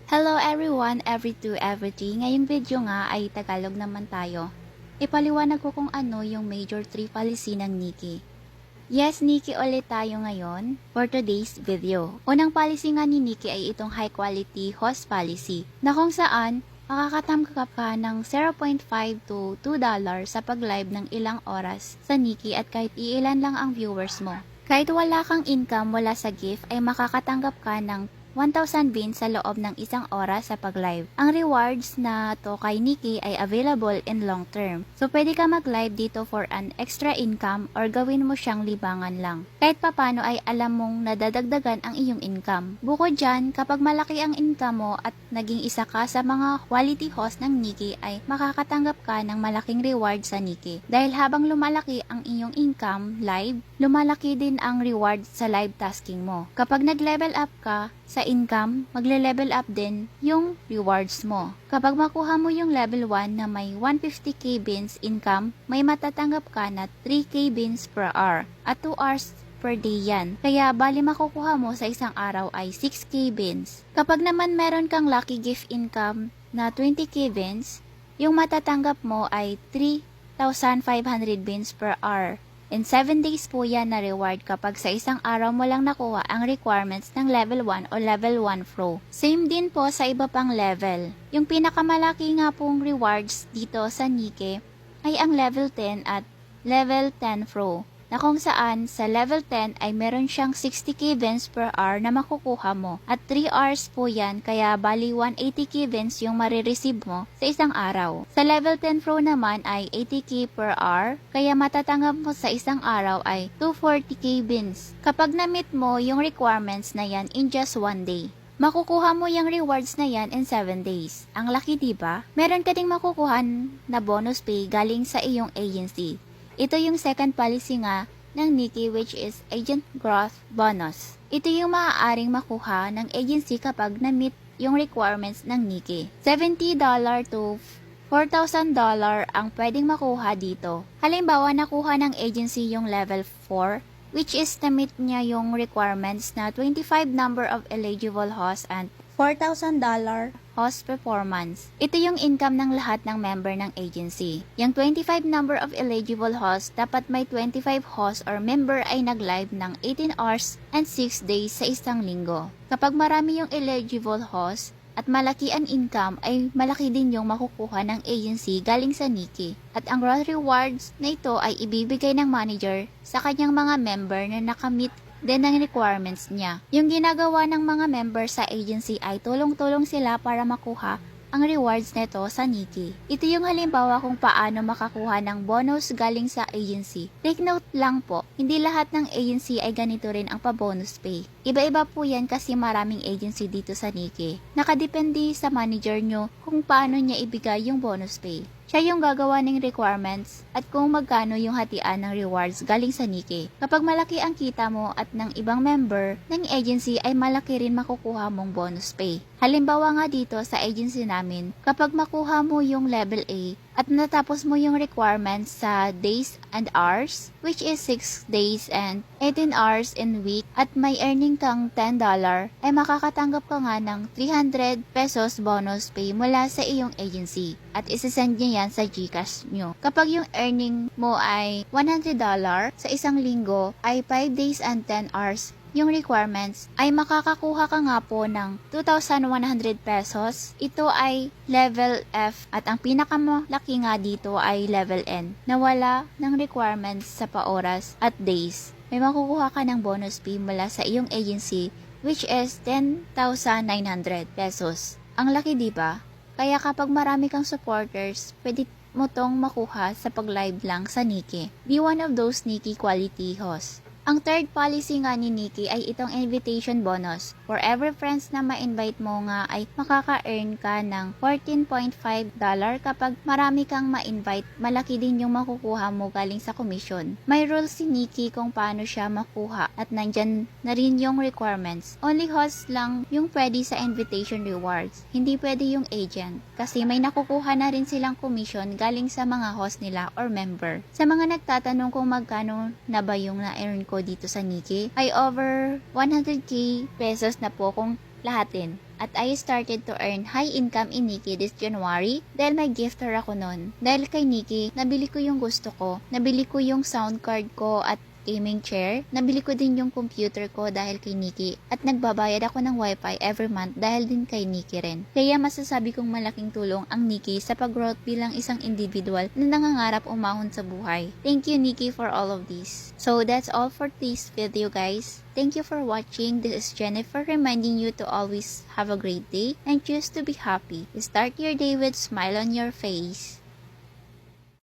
Hello everyone, every to everything. Ngayong video nga ay Tagalog naman tayo. Ipaliwanag ko kung ano yung major 3 policy ng Nikki. Yes, Nikki ulit tayo ngayon for today's video. Unang policy nga ni Nikki ay itong high quality host policy na kung saan makakatanggap ka ng 0.5 to $2 sa pag-live ng ilang oras sa Nikki at kahit iilan lang ang viewers mo. Kahit wala kang income mula sa gift ay makakatanggap ka ng 1,000 beans sa loob ng isang oras sa pag-live. Ang rewards na to kay Nikki ay available in long term. So, pwede ka mag-live dito for an extra income or gawin mo siyang libangan lang. Kahit papano ay alam mong nadadagdagan ang iyong income. Bukod dyan, kapag malaki ang income mo at naging isa ka sa mga quality host ng Nikki ay makakatanggap ka ng malaking reward sa Nikki. Dahil habang lumalaki ang iyong income live, lumalaki din ang reward sa live tasking mo. Kapag nag-level up ka sa income, magle-level up din yung rewards mo. Kapag makuha mo yung level 1 na may 150k beans income, may matatanggap ka na 3k beans per hour at 2 hours per day yan. Kaya bali makukuha mo sa isang araw ay 6k beans. Kapag naman meron kang lucky gift income na 20k beans, yung matatanggap mo ay 3,500 beans per hour. In 7 days po yan na reward kapag sa isang araw mo lang nakuha ang requirements ng level 1 o level 1 flow. Same din po sa iba pang level. Yung pinakamalaki nga pong rewards dito sa Nikki ay ang level 10 at level 10 flow. Na kung saan sa level 10 ay meron siyang 60k beans per hour na makukuha mo. At 3 hours po yan, kaya bali 180k beans yung marireceive mo sa isang araw. Sa level 10 pro naman ay 80k per hour, kaya matatanggap mo sa isang araw ay 240k beans. Kapag na-meet mo yung requirements na yan in just 1 day. Makukuha mo yung rewards na yan in 7 days. Ang laki diba? Meron ka ding makukuha na bonus pay galing sa iyong agency. Ito yung second policy nga ng Nikki, which is Agent Growth Bonus. Ito yung maaaring makuha ng agency kapag na-meet yung requirements ng Nikki. $70 to $4,000 ang pwedeng makuha dito. Halimbawa, nakuha ng agency yung level 4, which is na-meet niya yung requirements na 25 number of eligible hosts and $4,000 host performance. Ito yung income ng lahat ng member ng agency. Yung 25 number of eligible hosts, dapat may 25 hosts or member ay nag-live ng 18 hours and 6 days sa isang linggo. Kapag marami yung eligible hosts at malaki ang income, ay malaki din yung makukuha ng agency galing sa Nikki. At ang growth rewards na ito ay ibibigay ng manager sa kanyang mga member na nakamit din ang requirements niya. Yung ginagawa ng mga member sa agency ay tulong-tulong sila para makuha ang rewards nito sa Nikki. Ito yung halimbawa kung paano makakuha ng bonus galing sa agency. Take note lang po, hindi lahat ng agency ay ganito rin ang pa-bonus pay. Iba-iba po yan kasi maraming agency dito sa Nikki. Nakadepende sa manager nyo kung paano niya ibigay yung bonus pay. Siya yung gagawa ng requirements at kung magkano yung hatian ng rewards galing sa Nikki. Kapag malaki ang kita mo at ng ibang member ng agency ay malaki rin makukuha mong bonus pay. Halimbawa nga dito sa agency namin, kapag makuha mo yung level A at natapos mo yung requirements sa days and hours, which is 6 days and 18 hours in week, at may earning kang $10, ay makakatanggap ka nga ng 300 pesos bonus pay mula sa iyong agency. At isasend niya yan sa GCash nyo. Kapag yung earning mo ay $100 sa isang linggo, ay 5 days and 10 hours yung requirements, ay makakakuha ka nga po ng 2,100 pesos. Ito ay level F at ang pinakamalaki nga dito ay level N na wala ng requirements sa pa-oras at days. May makukuha ka ng bonus fee mula sa iyong agency, which is 10,900 pesos. Ang laki diba? Kaya kapag marami kang supporters, pwede mo tong makuha sa pag-live lang sa Nikki. Be one of those Nikki quality hosts. Ang third policy nga ni Nikki ay itong invitation bonus. For every friends na ma-invite mo nga ay makaka-earn ka ng $14.5 kapag marami kang ma-invite, malaki din yung makukuha mo galing sa commission. May rules si Nikki kung paano siya makuha at nandyan na rin yung requirements. Only hosts lang yung pwede sa invitation rewards, hindi pwede yung agent kasi may nakukuha na rin silang commission galing sa mga host nila or member. Sa mga nagtatanong kung magkano na ba yung na-earn ko dito sa Nikki, ay over 100k pesos na po kung lahatin. At I started to earn high income in Nikki this January dahil may gifter ako nun. Dahil kay Nikki, nabili ko yung gusto ko. Nabili ko yung sound card ko at gaming chair. Nabili ko din yung computer ko dahil kay Nikki. At nagbabayad ako ng wifi every month dahil din kay Nikki rin. Kaya masasabi kong malaking tulong ang Nikki sa pag-growth bilang isang individual na nangangarap umahon sa buhay. Thank you Nikki for all of this. So that's all for this video guys. Thank you for watching. This is Jennifer reminding you to always have a great day and choose to be happy. Start your day with smile on your face.